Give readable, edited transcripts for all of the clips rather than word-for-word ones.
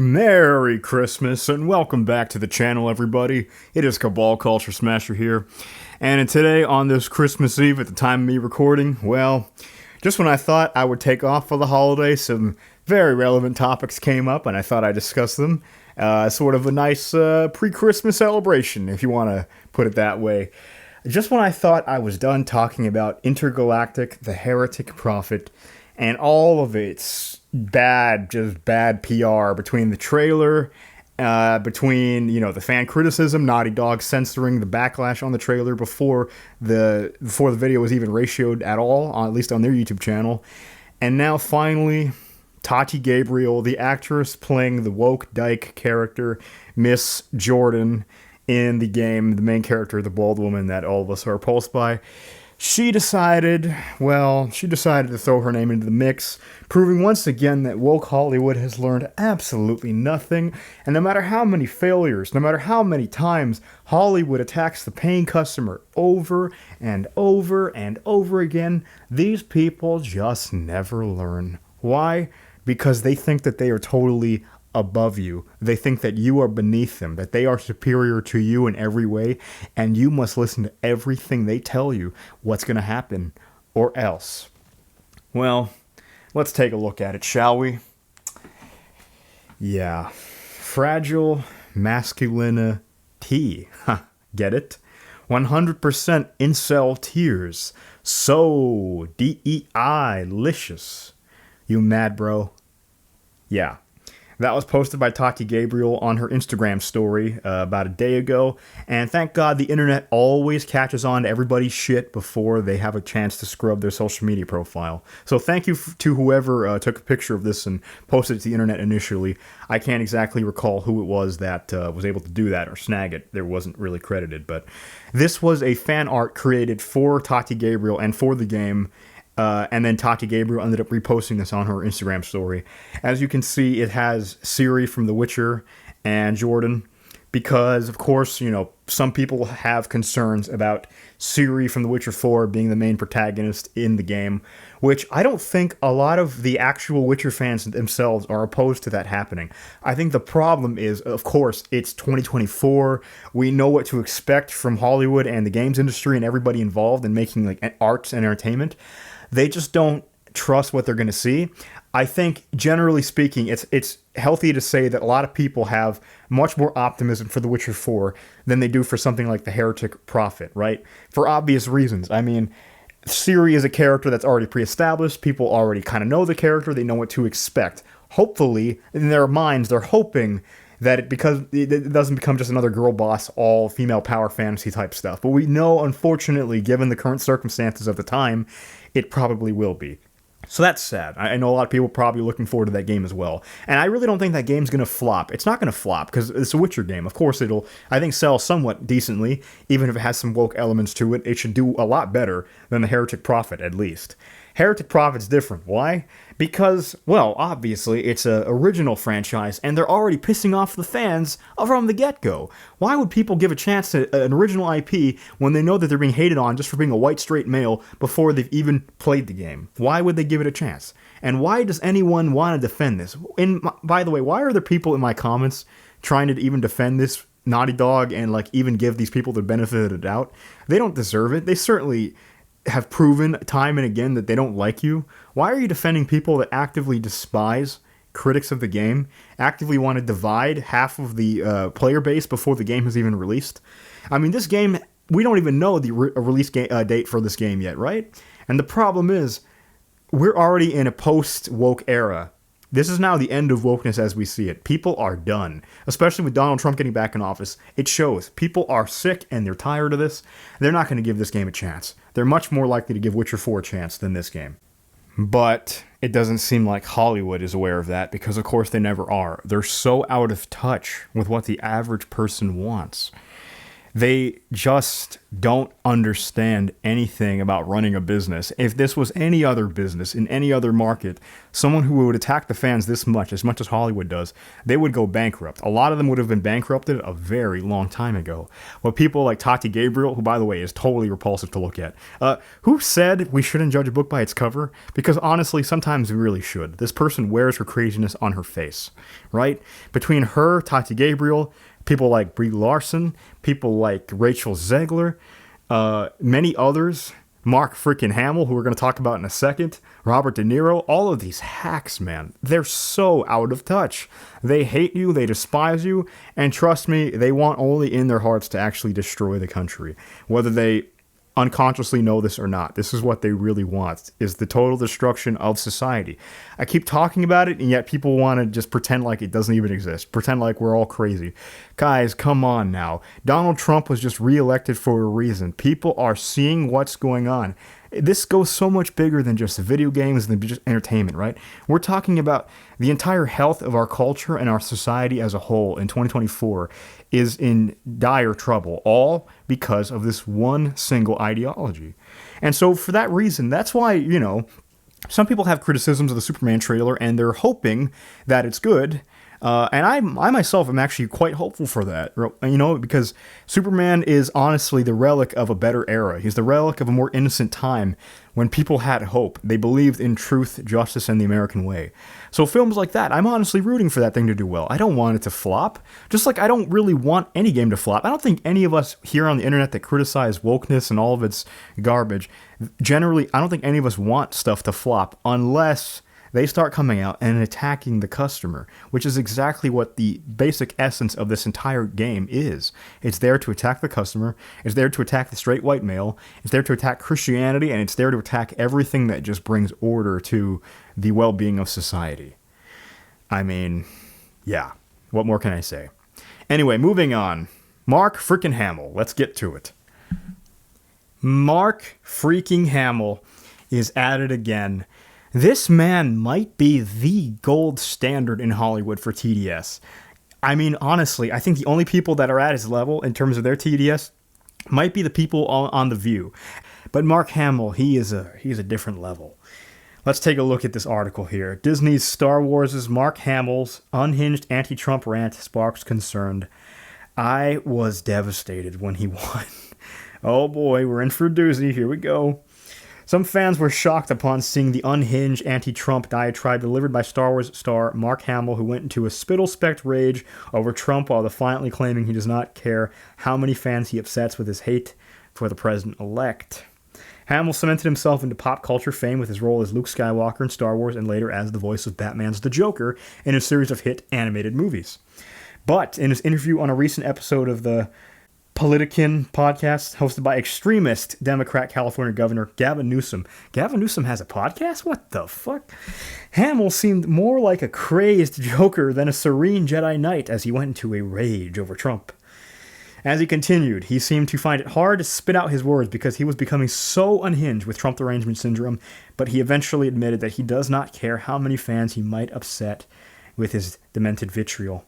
Merry Christmas and welcome back to the channel, everybody. It is Cabal Culture Smasher here, and today on this Christmas Eve at the time of me recording, well, just when I thought I would take off for the holiday, some very relevant topics came up and I thought I'd discuss them. Sort of a nice pre-Christmas celebration, if you want to put it that way. Just when I thought I was done talking about Intergalactic, the Heretic Prophet, and all of its just bad PR between the trailer, between, the fan criticism, Naughty Dog censoring the backlash on the trailer before the video was even ratioed at all, at least on their YouTube channel. And now finally, Tati Gabriel, the actress playing the woke dyke character, Miss Jordan, in the game, the main character, the bald woman that all of us are repulsed by, she decided to throw her name into the mix, proving once again that woke Hollywood has learned absolutely nothing, and no matter how many failures, no matter how many times Hollywood attacks the paying customer over and over and over again, these people just never learn. Why? Because they think that they are totally above you. They think that you are beneath them, that they are superior to you in every way, and you must listen to everything they tell you what's going to happen, or else. Well, let's take a look at it, shall we? Yeah. Fragile masculinity. Get it? 100% incel tears. So DEI-licious. You mad, bro? Yeah. That was posted by Tati Gabriel on her Instagram story about a day ago, and thank God the internet always catches on to everybody's shit before they have a chance to scrub their social media profile. So thank you to whoever took a picture of this and posted it to the internet initially. I can't exactly recall who it was that was able to do that or snag it. There wasn't really credited, but this was a fan art created for Tati Gabriel and for the game. And then Tati Gabriel ended up reposting this on her Instagram story. As you can see, it has Ciri from The Witcher and Jordan, because, of course, some people have concerns about Ciri from The Witcher 4 being the main protagonist in the game, which I don't think a lot of the actual Witcher fans themselves are opposed to that happening. I think the problem is, of course, it's 2024. We know what to expect from Hollywood and the games industry and everybody involved in making arts and entertainment. They just don't trust what they're going to see. I think, generally speaking, it's healthy to say that a lot of people have much more optimism for The Witcher 4 than they do for something like the Heretic Prophet, right? For obvious reasons. I mean, Ciri is a character that's already pre-established. People already kind of know the character. They know what to expect. Hopefully, in their minds, they're hoping that because it doesn't become just another girl boss, all female power fantasy type stuff. But we know, unfortunately, given the current circumstances of the time, it probably will be. So that's sad. I know a lot of people are probably looking forward to that game as well. And I really don't think that game's going to flop. It's not going to flop because it's a Witcher game. Of course, it'll, I think, sell somewhat decently. Even if it has some woke elements to it, it should do a lot better than the Heretic Prophet, at least. Heretic Prophet's different. Why? Because, well, obviously, it's an original franchise, and they're already pissing off the fans from the get-go. Why would people give a chance to an original IP when they know that they're being hated on just for being a white straight male before they've even played the game? Why would they give it a chance? And why does anyone want to defend this? By the way, why are there people in my comments trying to even defend this Naughty Dog and even give these people the benefit of the doubt? They don't deserve it. They certainly have proven time and again that they don't like you. Why are you defending people that actively despise critics of the game, actively want to divide half of the player base before the game has even released? I mean, this game, we don't even know the release date for this game yet, right? And the problem is, we're already in a post-woke era. This is now the end of wokeness as we see it. People are done, especially with Donald Trump getting back in office. It shows. People are sick and they're tired of this. They're not going to give this game a chance. They're much more likely to give Witcher 4 a chance than this game. But it doesn't seem like Hollywood is aware of that because, of course, they never are. They're so out of touch with what the average person wants. They just don't understand anything about running a business. If this was any other business in any other market, someone who would attack the fans this much as Hollywood does, they would go bankrupt. A lot of them would have been bankrupted a very long time ago. Well, people like Tati Gabriel, who, by the way, is totally repulsive to look at, who said we shouldn't judge a book by its cover? Because honestly, sometimes we really should. This person wears her craziness on her face, right? Between her, Tati Gabriel, people like Brie Larson, people like Rachel Zegler, many others, Mark freaking Hamill, who we're going to talk about in a second, Robert De Niro, all of these hacks, man, they're so out of touch. They hate you, they despise you, and trust me, they want only in their hearts to actually destroy the country. Whether they unconsciously know this or not, this is what they really want, is the total destruction of society. I keep talking about it, and yet people want to just pretend like it doesn't even exist, pretend like we're all crazy. Guys, come on now. Donald Trump was just reelected for a reason. People are seeing what's going on. This goes so much bigger than just video games and just entertainment, right? We're talking about the entire health of our culture and our society as a whole in 2024 is in dire trouble, all because of this one single ideology. And so for that reason, that's why, some people have criticisms of the Superman trailer and they're hoping that it's good. And I myself am actually quite hopeful for that, because Superman is honestly the relic of a better era. He's the relic of a more innocent time when people had hope. They believed in truth, justice, and the American way. So films like that, I'm honestly rooting for that thing to do well. I don't want it to flop, just like I don't really want any game to flop. I don't think any of us here on the internet that criticize wokeness and all of its garbage, generally, I don't think any of us want stuff to flop unless they start coming out and attacking the customer, which is exactly what the basic essence of this entire game is. It's there to attack the customer, it's there to attack the straight white male, it's there to attack Christianity, and it's there to attack everything that just brings order to the well-being of society. I mean, yeah, what more can I say? Anyway, moving on. Mark freaking Hamill, let's get to it. Mark freaking Hamill is at it again. This man might be the gold standard in Hollywood for TDS. I mean, honestly, I think the only people that are at his level in terms of their TDS might be the people on The View. But Mark Hamill, he's a different level. Let's take a look at this article here. Disney's Star Wars' Mark Hamill's unhinged anti-Trump rant sparks concern. I was devastated when he won. Oh boy, we're in for a doozy. Here we go. Some fans were shocked upon seeing the unhinged anti-Trump diatribe delivered by Star Wars star Mark Hamill, who went into a spittle-specked rage over Trump while defiantly claiming he does not care how many fans he upsets with his hate for the president-elect. Hamill cemented himself into pop culture fame with his role as Luke Skywalker in Star Wars and later as the voice of Batman's The Joker in a series of hit animated movies. But in his interview on a recent episode of the Politican podcast hosted by extremist Democrat California Governor Gavin Newsom. Gavin Newsom has a podcast? What the fuck? Hamill seemed more like a crazed Joker than a serene Jedi Knight as he went into a rage over Trump. As he continued, he seemed to find it hard to spit out his words because he was becoming so unhinged with Trump derangement syndrome, but he eventually admitted that he does not care how many fans he might upset with his demented vitriol.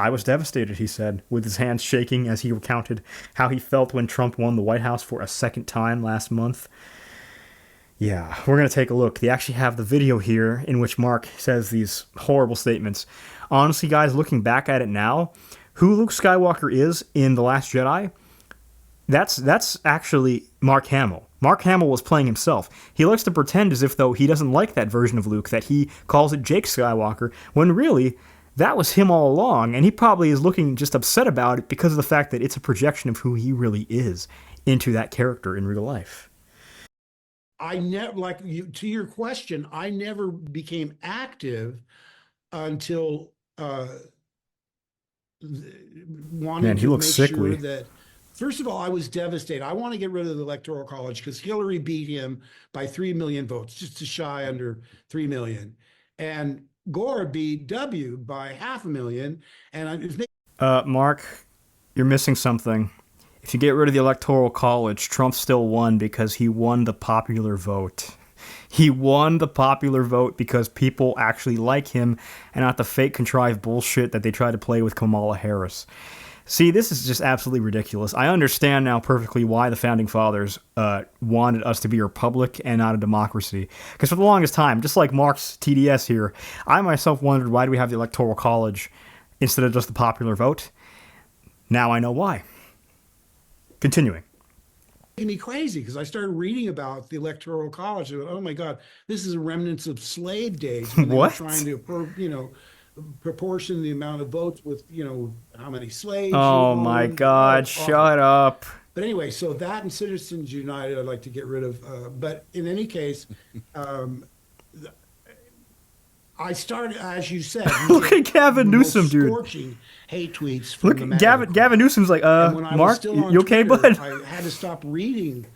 I was devastated, he said, with his hands shaking as he recounted how he felt when Trump won the White House for a second time last month. Yeah, we're going to take a look. They actually have the video here in which Mark says these horrible statements. Honestly, guys, looking back at it now, who Luke Skywalker is in The Last Jedi, that's actually Mark Hamill. Mark Hamill was playing himself. He likes to pretend as if though he doesn't like that version of Luke, that he calls it Jake Skywalker, when really that was him all along, and he probably is looking just upset about it because of the fact that it's a projection of who he really is into that character in real life. I never, like you, to your question, I never became active until wanting to make sure that, first of all, I was devastated. I want to get rid of the Electoral College because Hillary beat him by 3 million votes, just a shy under 3 million. And Gore beat W by 500,000, and Mark, you're missing something. If you get rid of the Electoral College, Trump still won because he won the popular vote. He won the popular vote because people actually like him and not the fake contrived bullshit that they try to play with Kamala Harris. See, this is just absolutely ridiculous. I understand now perfectly why the founding fathers wanted us to be a republic and not a democracy. Because for the longest time, just like Mark's TDS here, I myself wondered, why do we have the Electoral College instead of just the popular vote? Now I know why. Continuing. Me crazy because I started reading about the Electoral College. And, oh my God, this is a remnants of slave days when they were trying to, proportion the amount of votes with, how many slaves. Oh my God, shut up. But anyway, so that and Citizens United, I'd like to get rid of. But in any case, I started, as you said. Look at Gavin Newsom, dude. Scorching hate tweets from Look at Gavin Newsom's like, Mark, you okay, Twitter, bud? I had to stop reading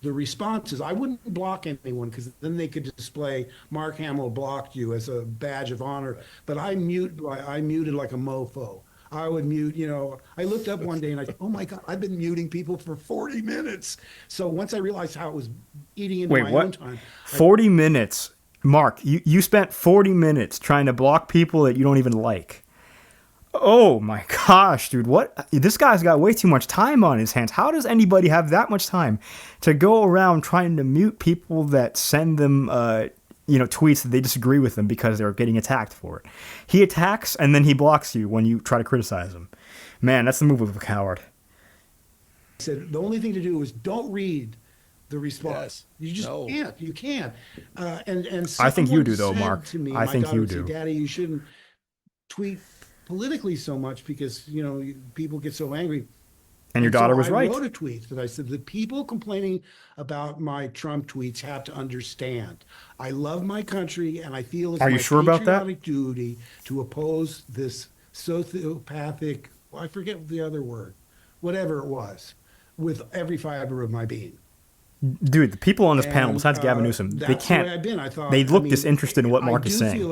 the responses. I wouldn't block anyone because then they could display Mark Hamill blocked you as a badge of honor. But I muted like a mofo. I would mute, I looked up one day and I thought, oh my God, I've been muting people for 40 minutes. So once I realized how it was eating into my own time. 40 minutes? Mark, you spent 40 minutes trying to block people that you don't even like. Oh my gosh, dude, what? This guy's got way too much time on his hands. How does anybody have that much time to go around trying to mute people that send them, tweets that they disagree with them because they're getting attacked for it? He attacks and then he blocks you when you try to criticize him. Man, that's the move of a coward. He said the only thing to do is don't read the response. Yes. You just can't. You can't. And I think you do, though, Mark. To me, I think you do. Daddy, you shouldn't tweet politically so much because people get so angry. And your daughter was right. I wrote a tweet that I said the people complaining about my Trump tweets have to understand. I love my country, and I feel it's my patriotic duty to oppose this sociopathic. I forget the other word, whatever it was, with every fiber of my being. Dude, the people on this panel, besides Gavin Newsom, they can't. They look disinterested in what Mark is saying.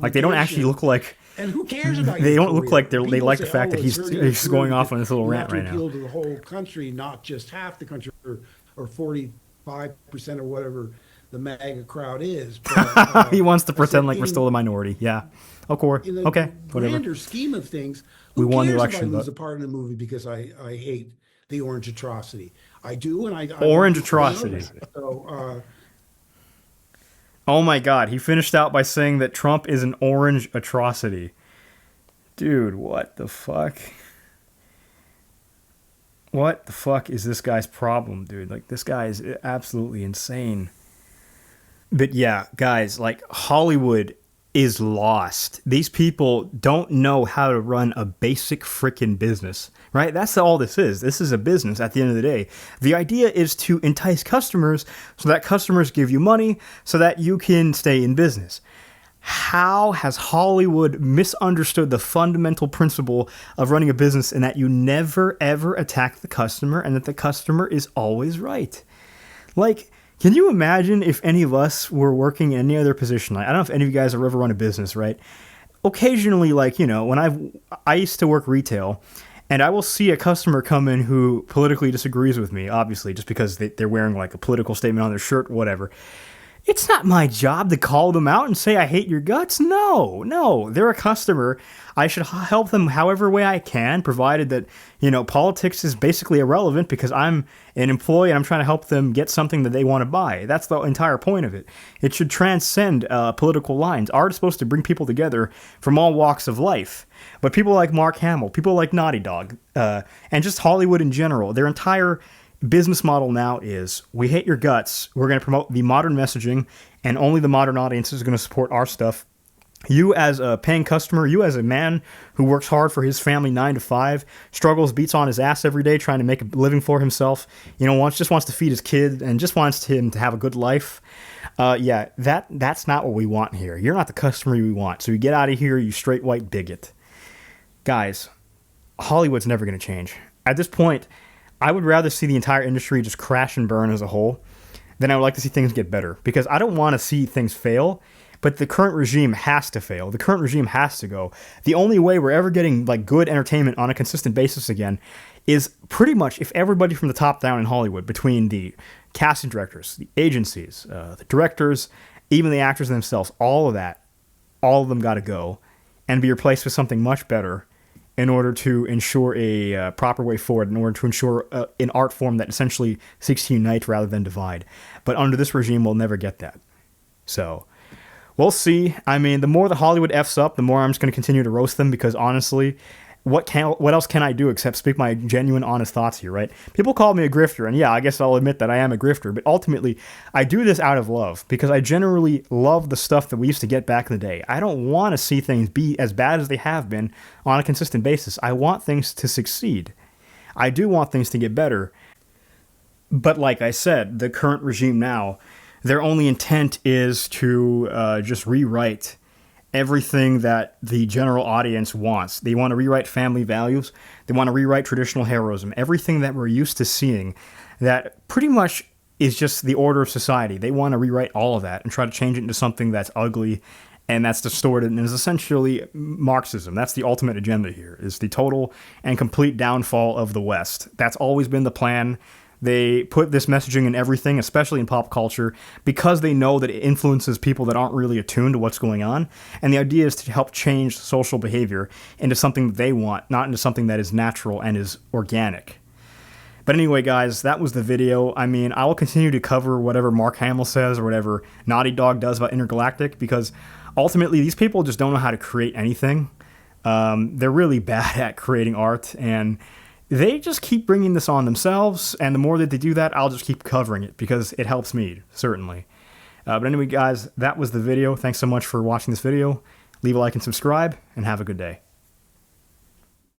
Like, they don't actually look like. And who cares about? They don't look like they like the fact that he's going off on this little rant right now. Appeal to the whole country, not just half the country or 45% or whatever the MAGA crowd is. But, he wants to pretend like we're still a minority. Yeah. Okay. Okay. Whatever. Grander scheme of things, we won the election. If I lose a part in the movie because I hate the orange atrocity. I do, and I orange atrocity. So, oh my God, he finished out by saying that Trump is an orange atrocity. Dude, what the fuck? What the fuck is this guy's problem, dude? Like, this guy is absolutely insane. But yeah, guys, like, Hollywood is lost. These people don't know how to run a basic freaking business, right? That's all this is. This is a business at the end of the day. The idea is to entice customers so that customers give you money so that you can stay in business. How has Hollywood misunderstood the fundamental principle of running a business in that you never ever attack the customer and that the customer is always right? Like, can you imagine if any of us were working in any other position? Like, I don't know if any of you guys have ever run a business, right? Occasionally, like, when I used to work retail, and I will see a customer come in who politically disagrees with me, obviously, just because they're wearing like a political statement on their shirt, whatever. It's not my job to call them out and say, I hate your guts. No, they're a customer. I should help them however way I can, provided that, politics is basically irrelevant because I'm an employee and I'm trying to help them get something that they want to buy. That's the entire point of it. It should transcend political lines. Art is supposed to bring people together from all walks of life. But people like Mark Hamill, people like Naughty Dog, and just Hollywood in general, their entire business model now is, we hate your guts, we're going to promote the modern messaging, and only the modern audience is going to support our stuff. You as a paying customer, you as a man who works hard for his family 9 to 5, struggles, beats on his ass every day trying to make a living for himself, just wants to feed his kid and just wants him to have a good life. That's not what we want here. You're not the customer we want. So you get out of here, you straight white bigot. Guys, Hollywood's never going to change. At this point, I would rather see the entire industry just crash and burn as a whole than I would like to see things get better. Because I don't want to see things fail, but the current regime has to fail. The current regime has to go. The only way we're ever getting like good entertainment on a consistent basis again is pretty much if everybody from the top down in Hollywood, between the casting directors, the agencies, the directors, even the actors themselves, all of them got to go and be replaced with something much better in order to ensure a proper way forward, in order to ensure an art form that essentially seeks to unite rather than divide. But under this regime, we'll never get that. So we'll see. I mean, the more that Hollywood F's up, the more I'm just going to continue to roast them, because honestly, what else can I do except speak my genuine, honest thoughts here, right? People call me a grifter, and yeah, I guess I'll admit that I am a grifter, but ultimately, I do this out of love, because I generally love the stuff that we used to get back in the day. I don't want to see things be as bad as they have been on a consistent basis. I want things to succeed. I do want things to get better. But like I said, the current regime now, their only intent is to just rewrite everything that the general audience wants. They want to rewrite family values. They want to rewrite traditional heroism. Everything that we're used to seeing that pretty much is just the order of society. They want to rewrite all of that and try to change it into something that's ugly and that's distorted and is essentially Marxism. That's the ultimate agenda here, is the total and complete downfall of the West. That's always been the plan. They put this messaging in everything, especially in pop culture, because they know that it influences people that aren't really attuned to what's going on. And the idea is to help change social behavior into something that they want, not into something that is natural and is organic. But anyway, guys, that was the video. I mean, I will continue to cover whatever Mark Hamill says or whatever Naughty Dog does about Intergalactic, because ultimately these people just don't know how to create anything. They're really bad at creating art, and they just keep bringing this on themselves, and the more that they do that, I'll just keep covering it, because it helps me, certainly. But anyway, guys, that was the video. Thanks so much for watching this video. Leave a like and subscribe, and have a good day.